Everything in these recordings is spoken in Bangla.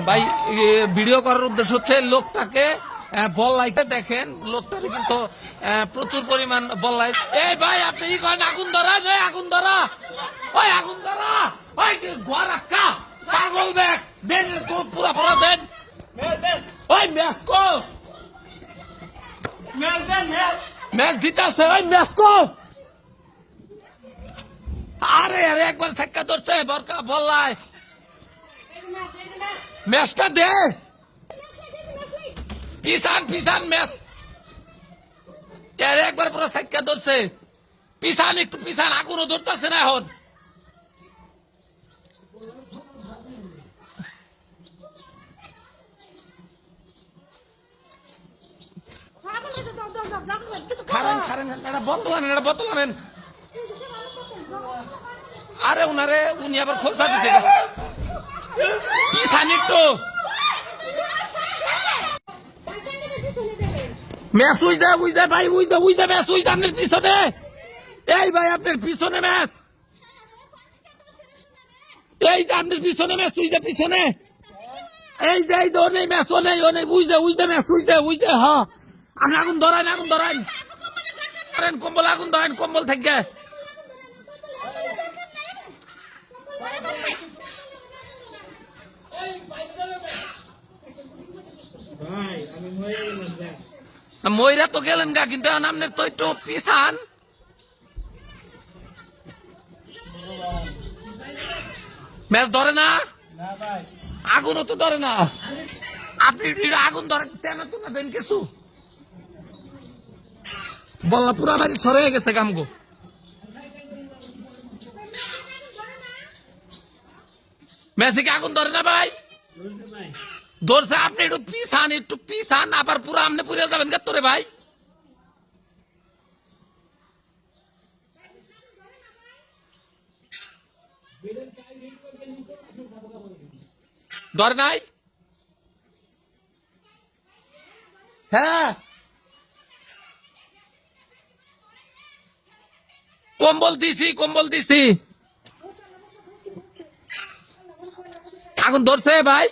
ভাই ভিডিও করার উদ্দেশ্য হচ্ছে লোকটাকে বল্লাইতে দেখেন, লোকটাকে কিন্তু প্রচুর পরিমাণ বল্লাই। এই ভাই আপনি কি করেন? আগুন ধরা, আগুন ধরা, ওই আগুন ধরা, ওই ঘর রাখা পাগল দেখ দেন, পুরা পুরা দেন। ওই ম্যাচ কো, ম্যাচ দিতেছে, ওই ম্যাচ কো। আরে আরে একবার ধাক্কা ধরছে বরকা বল্লাই, ম্যাচটা দে, পিছান পিছান ম্যাচ। একবার পুরো ধাক্কা ধরছে, পিছান একটু পিছান, আগুনও ধরতেছে না এখন। খারেন খারেন, এটা বোতল আনেন, এটা বোতল আনেন। আরে উনারে উনি আবার খোঁজা দিতে পিছান একটু। ম্যাচ উইজা উইজা ভাই, উইজা উইজা ম্যাচ উইজা আপনার পিছনে। এই ভাই আপনার পিছনে ম্যাচ, এই যে আপনার পিছনে ম্যাচ উইজা পিছনে। এই যে এই যে ও নেই ম্যাচ, ও নেই ও নেই, উইজা উইজা ম্যাচ উইজা উইজা। হ্যাঁ আপনি আগুন ধরেন, আগুন ধরেন, ধরেন কম্বল, আগুন ধরেন কম্বল থেকে। ময়রা তো গেলেন গা, কিন্তু আপনার তো একটু পিছান। ম্যাচ ধরে না, আগুনও তো ধরে না। আপনি আগুন ধরেন তেন তো না দেন কিছু, বললা পুরা বাড়ি ছড়ে গেছে গামগো। ম্যাচে কি আগুন ধরে না ভাই? ধরছে, আপনি একটু পিছান, আবার পুরো আপনি পুড়ে যাবেন কে তোরে ভাই। ধরে নাই? হ্যাঁ কম্বল দিছি, কম্বল দিছি। আগুন ধরছে ভাই,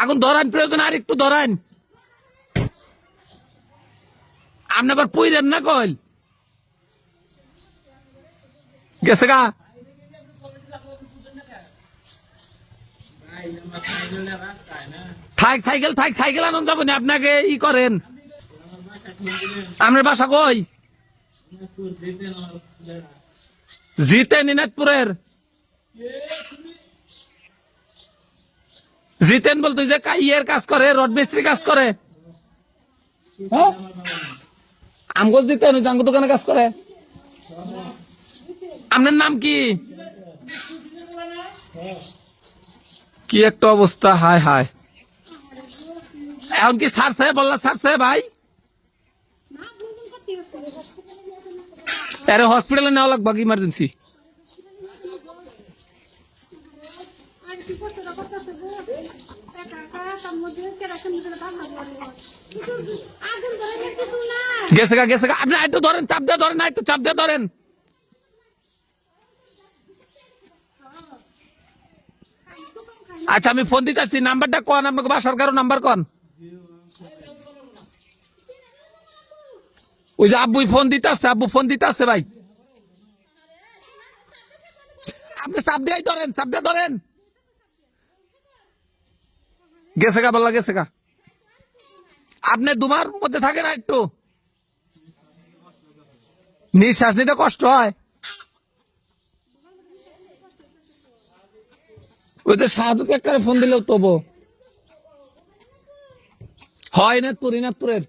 আগুন ধরান, প্রয়োজন আর একটু ধরান। আপনি আবার পুইলেন না কল গেছে গা। থাক সাইকেল, থাক সাইকেল আনন্দ যাবো না, আপনাকে ই করেন। আপনার বাসা কই? জিতে নিনাজপুরের। জিতেন বলতো যে ইয়ের কাজ করে, রড মিস্ত্রি কাজ করে। আমগো জিতেন ওই জাঙ্গু দোকানে কাজ করে। আপনার নাম কি? কি একটা অবস্থা, হায় হায়। এখন কি ছাড়ছে? বললা ছাড়ছে ভাই? আরে হসপিটালে নেওয়া লাগবে ইমার্জেন্সি। গেছে গা, গেছে গা। আপনি একটু ধরেন, চাপ দিয়ে ধরেন না, একটু চাপ দিয়ে ধরেন। আচ্ছা আমি ফোন দিতেছি, নাম্বারটা কন, আপনাকে বাসার কারো নাম্বার কন। ওই যে আব্বুই ফোন দিতে আসছে, আব্বু ফোন দিতে আসছে ভাই। আপনি চাপ দিয়ে ধরেন, চাপ দিয়ে ধরেন। গেছে গা, বললা গেছে গা। আপনি দুমার মধ্যে থাকে না, একটু নিঃশ্বাস নিতে কষ্ট হয়। ওই তো শাহাদুকে একটা ফোন দিলেও তবু হয়। ইনাদপুরের